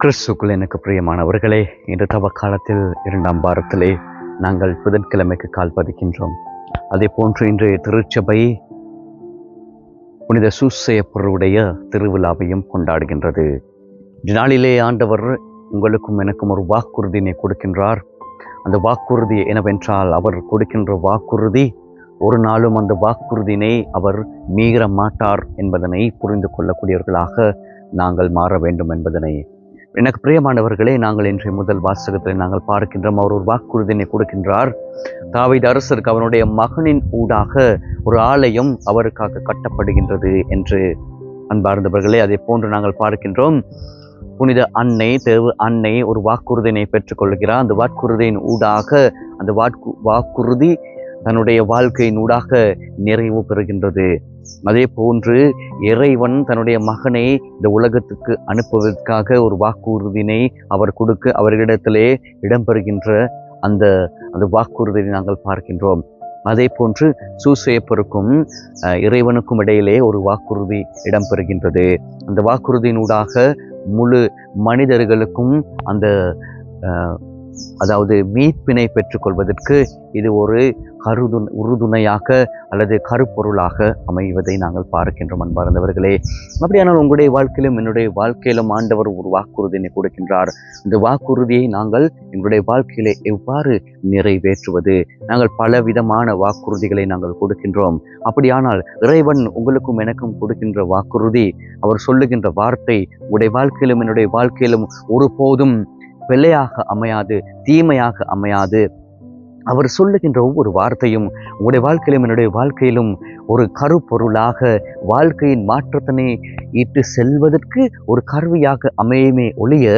கிறிஸ்துக்குள் எனக்கு பிரியமானவர்களே, இன்று தவ காலத்தில் 2ஆம் வாரத்திலே நாங்கள் புதன்கிழமைக்கு கால் பதிக்கின்றோம். அதே போன்று இன்றைய திருச்சபை புனித சூசையப்பருடைய திருவிழாவையும் கொண்டாடுகின்றது. இந்நாளிலே ஆண்டவர் உங்களுக்கும் எனக்கும் ஒரு வாக்குறுதியினை கொடுக்கின்றார். அந்த வாக்குறுதி என்னவென்றால், அவர் கொடுக்கின்ற வாக்குறுதி ஒரு நாளும் அந்த வாக்குறுதியினை அவர் மீற மாட்டார் என்பதனை புரிந்து கொள்ளக்கூடியவர்களாக நாங்கள் மாற வேண்டும் என்பதனை எனக்கு பிரியமானவர்களே, நாங்கள் இன்றைய முதல் வாசகத்தில் நாங்கள் பார்க்கின்றோம். அவர் ஒரு வாக்குறுதியினை கொடுக்கின்றார். தாவீது அரசருக்கு அவனுடைய மகனின் ஊடாக ஒரு ஆலயம் அவருக்காக கட்டப்படுகின்றது என்று. அன்பார்ந்தவர்களே, அதே போன்று நாங்கள் பார்க்கின்றோம், புனித அன்னை தேவ அன்னை ஒரு வாக்குறுதியினை பெற்றுக்கொள்கிறார். அந்த வாக்குறுதியின் ஊடாக அந்த வாக்குறுதி தன்னுடைய வாழ்க்கையின் ஊடாக நிறைவு பெறுகின்றது. அதே போன்று இறைவன் தன்னுடைய மகனை இந்த உலகத்துக்கு அனுப்புவதற்காக ஒரு வாக்குறுதியினை அவர் கொடுக்க அவர்களிடத்திலே இடம்பெறுகின்ற அந்த வாக்குறுதியை நாங்கள் பார்க்கின்றோம். அதே போன்று சூசையப்பருக்கும் இறைவனுக்கும் இடையிலே ஒரு வாக்குறுதி இடம்பெறுகின்றது. அந்த வாக்குறுதியினூடாக முழு மனிதர்களுக்கும் அந்த அதாவது மீட்பினை பெற்றுக்கொள்வதற்கு இது ஒரு உறுதுணையாக அல்லது கருப்பொருளாக அமைவதை நாங்கள் பார்க்கின்றோம். அன்பார்ந்தவர்களே, அப்படியானால் உங்களுடைய வாழ்க்கையிலும் என்னுடைய வாழ்க்கையிலும் ஆண்டவர் ஒரு வாக்குறுதியினை கொடுக்கின்றார். இந்த வாக்குறுதியை நாங்கள் எங்களுடைய வாழ்க்கையிலே எவ்வாறு நிறைவேற்றுவது? நாங்கள் பல விதமான வாக்குறுதிகளை நாங்கள் கொடுக்கின்றோம். அப்படியானால் இறைவன் உங்களுக்கும் எனக்கும் கொடுக்கின்ற வாக்குறுதி, அவர் சொல்லுகின்ற வார்த்தை உங்களுடைய வாழ்க்கையிலும் என்னுடைய வாழ்க்கையிலும் ஒருபோதும் பிழையாக அமையாது, தீமையாக அமையாது. அவர் சொல்லுகின்ற ஒவ்வொரு வார்த்தையும் உங்களுடைய வாழ்க்கையிலும் என்னுடைய வாழ்க்கையிலும் ஒரு கருப்பொருளாக வாழ்க்கையின் மாற்றத்தினை இட்டு செல்வதற்கு ஒரு கருவியாக அமையுமே ஒழிய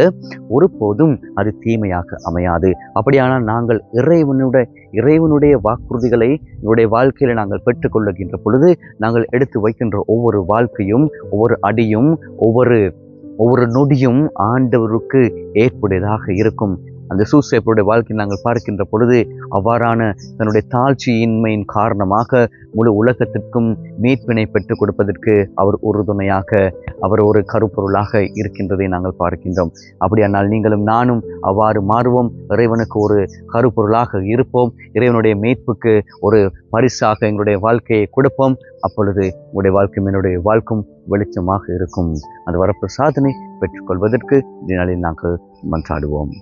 ஒருபோதும் அது தீமையாக அமையாது. அப்படியானால் நாங்கள் இறைவனுடைய வாக்குறுதிகளை என்னுடைய வாழ்க்கையில நாங்கள் பெற்றுக்கொள்ளுகின்ற பொழுது நாங்கள் எடுத்து வைக்கின்ற ஒவ்வொரு வாழ்க்கையும், ஒவ்வொரு அடியும், ஒவ்வொரு நொடியும் ஆண்டவருக்கு ஏற்புடையதாக இருக்கும். அந்த சூசையப்பருடைய வாழ்க்கையை நாங்கள் பார்க்கின்ற பொழுது அவ்வாறான தன்னுடைய தாழ்ச்சியின்மையின் காரணமாக முழு உலகத்திற்கும் மீட்பினை பெற்றுக் கொடுப்பதற்கு அவர் உறுதுணையாக, அவர் ஒரு கருப்பொருளாக இருக்கின்றதை நாங்கள் பார்க்கின்றோம். அப்படியானால் நீங்களும் நானும் அவ்வாறு மாறுவோம். இறைவனுக்கு ஒரு கருப்பொருளாக இருப்போம். இறைவனுடைய மீட்புக்கு ஒரு பரிசாக எங்களுடைய வாழ்க்கையை கொடுப்போம். அப்பொழுது உங்களுடைய வாழ்க்கையும் என்னுடைய வாழ்க்கும் வெளிச்சமாக இருக்கும். அந்த வரப்பிரசாதனை பெற்றுக்கொள்வதற்கு இதனாலே நாங்கள் மன்றாடுவோம்.